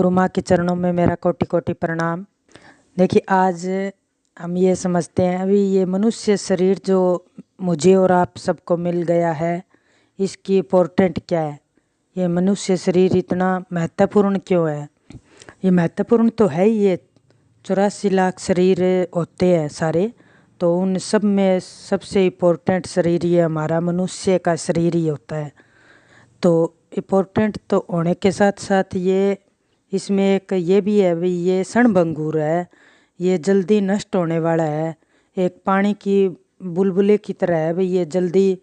गुरु माँ के चरणों में मेरा कोटि कोटि प्रणाम। देखिए, आज हम ये समझते हैं अभी ये मनुष्य शरीर जो मुझे और आप सबको मिल गया है, इसकी इम्पोर्टेंट क्या है। ये मनुष्य शरीर इतना महत्वपूर्ण क्यों है। ये महत्वपूर्ण तो है ही। ये 84 लाख शरीर होते हैं सारे, तो उन सब में सबसे इम्पोर्टेंट शरीर ये हमारा मनुष्य का शरीर ही होता है। तो इम्पोर्टेंट तो होने के साथ साथ ये इसमें एक ये भी है भाई, ये क्षणभंगुर है, ये जल्दी नष्ट होने वाला है। एक पानी की बुलबुले की तरह है भाई, ये जल्दी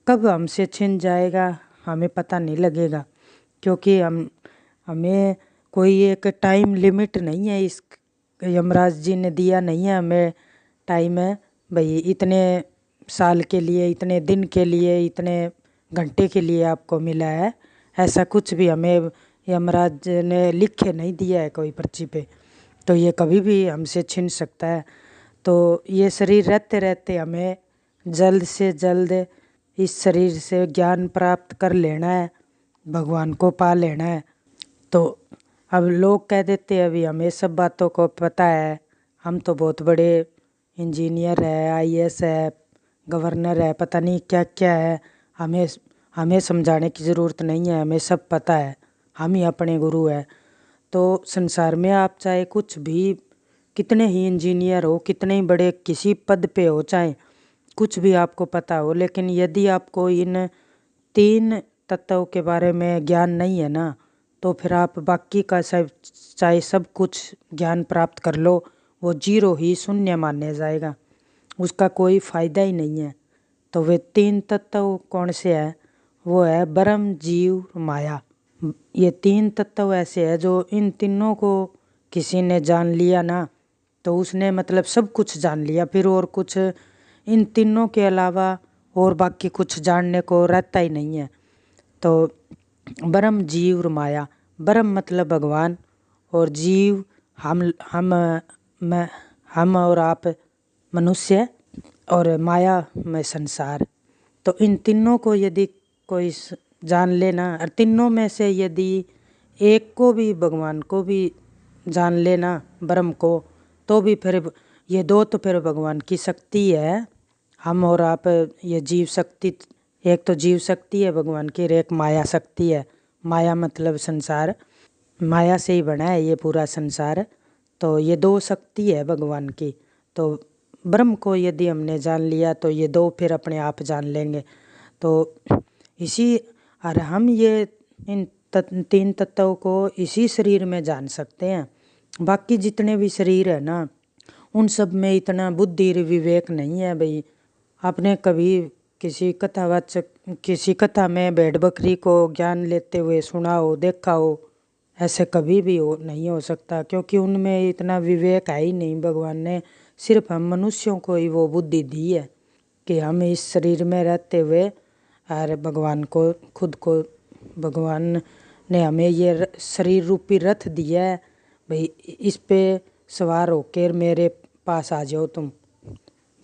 कब हमसे छिन जाएगा हमें पता नहीं लगेगा, क्योंकि हमें कोई एक टाइम लिमिट नहीं है। इस यमराज जी ने दिया नहीं है हमें टाइम है भाई, इतने साल के लिए, इतने दिन के लिए, इतने घंटे के लिए आपको मिला है। ऐसा कुछ भी हमें यमराज ने लिखे नहीं दिया है कोई पर्ची पे, तो ये कभी भी हमसे छिन सकता है। तो ये शरीर रहते रहते हमें जल्द से जल्द इस शरीर से ज्ञान प्राप्त कर लेना है, भगवान को पा लेना है। तो अब लोग कह देते हैं अभी हमें सब बातों को पता है, हम तो बहुत बड़े इंजीनियर है, आईएएस है, गवर्नर है, पता नहीं क्या क्या है, हमें समझाने की ज़रूरत नहीं है, हमें सब पता है, हम ही अपने गुरु है। तो संसार में आप चाहे कुछ भी, कितने ही इंजीनियर हो, कितने ही बड़े किसी पद पे हो, चाहे कुछ भी आपको पता हो, लेकिन यदि आपको इन 3 तत्वों के बारे में ज्ञान नहीं है ना, तो फिर आप बाकी का सब चाहे सब कुछ ज्ञान प्राप्त कर लो, वो जीरो ही, शून्य माना जाएगा, उसका कोई फ़ायदा ही नहीं है। तो वे 3 तत्व कौन से हैं? वो है ब्रह्म, जीव, माया। ये 3 तत्व ऐसे हैं जो इन तीनों को किसी ने जान लिया ना, तो उसने मतलब सब कुछ जान लिया, फिर और कुछ इन तीनों के अलावा और बाकी कुछ जानने को रहता ही नहीं है। तो ब्रह्म, जीव और माया। ब्रह्म मतलब भगवान, और जीव हम और आप मनुष्य, और माया में संसार। तो इन तीनों को यदि कोई जान लेना, और तीनों में से यदि एक को भी, भगवान को भी जान लेना, ब्रह्म को, तो भी फिर ये 2 तो फिर भगवान की शक्ति है। हम और आप ये जीव शक्ति, एक तो जीव शक्ति है भगवान की, और एक माया शक्ति है। माया मतलब संसार, माया से ही बना है ये पूरा संसार। तो ये 2 शक्ति है भगवान की। तो ब्रह्म को यदि हमने जान लिया तो ये 2 फिर अपने आप जान लेंगे। तो इसी, और हम ये इन 3 तत्वों को इसी शरीर में जान सकते हैं। बाकी जितने भी शरीर है ना, उन सब में इतना बुद्धि विवेक नहीं है भाई। आपने कभी किसी कथावाचक, किसी कथा में भेड़ बकरी को ज्ञान लेते हुए सुना हो, देखा हो? ऐसे कभी भी नहीं हो सकता, क्योंकि उनमें इतना विवेक है ही नहीं। भगवान ने सिर्फ हम मनुष्यों को ही वो बुद्धि दी है कि हम इस शरीर में रहते हुए, और भगवान को, खुद को, भगवान ने हमें ये शरीर रूपी रथ दिया है भाई, इस पे सवार होकर मेरे पास आ जाओ तुम,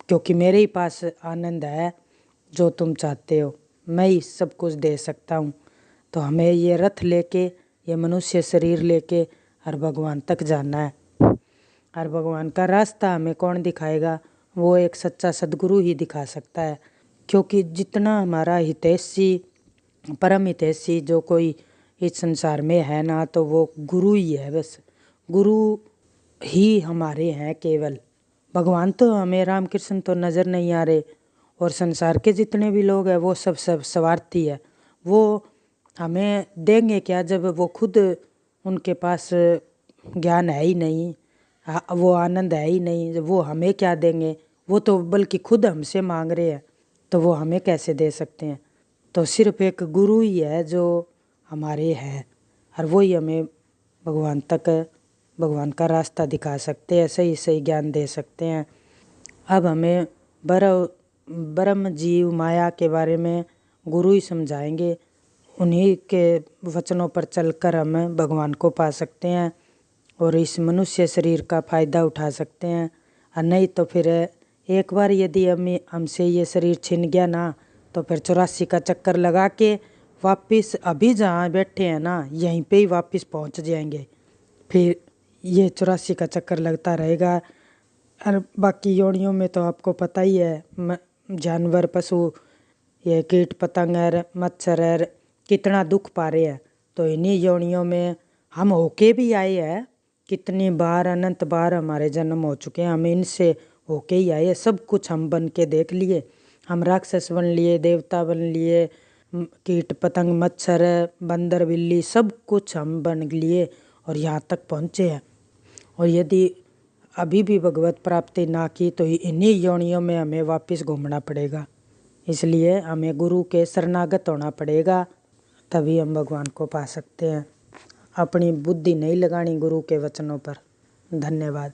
क्योंकि मेरे ही पास आनंद है, जो तुम चाहते हो मैं ही सब कुछ दे सकता हूँ। तो हमें ये रथ लेके, ये मनुष्य शरीर लेके और भगवान तक जाना है। और भगवान का रास्ता हमें कौन दिखाएगा? वो एक सच्चा सद्गुरु ही दिखा सकता है, क्योंकि जितना हमारा हितैषी, परम हितैषी जो कोई इस संसार में है ना, तो वो गुरु ही है। बस गुरु ही हमारे हैं केवल। भगवान तो हमें, रामकृष्ण तो नज़र नहीं आ रहे, और संसार के जितने भी लोग हैं वो सब स्वार्थी है। वो हमें देंगे क्या जब वो खुद, उनके पास ज्ञान है ही नहीं, वो आनंद है ही नहीं, वो हमें क्या देंगे? वो तो बल्कि खुद हमसे मांग रहे हैं, तो वो हमें कैसे दे सकते हैं? तो सिर्फ एक गुरु ही है जो हमारे हैं, और वही हमें भगवान तक, भगवान का रास्ता दिखा सकते हैं, सही सही ज्ञान दे सकते हैं। अब हमें ब्रह्म, जीव, माया के बारे में गुरु ही समझाएंगे। उन्हीं के वचनों पर चलकर हम भगवान को पा सकते हैं और इस मनुष्य शरीर का फ़ायदा उठा सकते हैं। और नहीं तो फिर एक बार यदि हमसे ये शरीर छिन गया ना, तो फिर 84 का चक्कर लगा के वापस अभी जहाँ बैठे हैं ना, यहीं पे ही वापस पहुँच जाएंगे। फिर ये 84 का चक्कर लगता रहेगा। और बाकी योनियों में तो आपको पता ही है, जानवर पशु ये कीट पतंग और मच्छर और कितना दुख पा रहे हैं। तो इन्हीं योनियों में हम होके भी आए हैं, कितनी बार अनंत बार हमारे जन्म हो चुके हैं, हम इनसे होके ही आए। सब कुछ हम बन के देख लिए, हम राक्षस बन लिए, देवता बन लिए, कीट पतंग मच्छर बंदर बिल्ली सब कुछ हम बन लिए और यहाँ तक पहुँचे हैं। और यदि अभी भी भगवत प्राप्ति ना की तो इन्हीं योनियों में हमें वापस घूमना पड़ेगा। इसलिए हमें गुरु के शरणागत होना पड़ेगा, तभी हम भगवान को पा सकते हैं। अपनी बुद्धि नहीं लगानी गुरु के वचनों पर। धन्यवाद।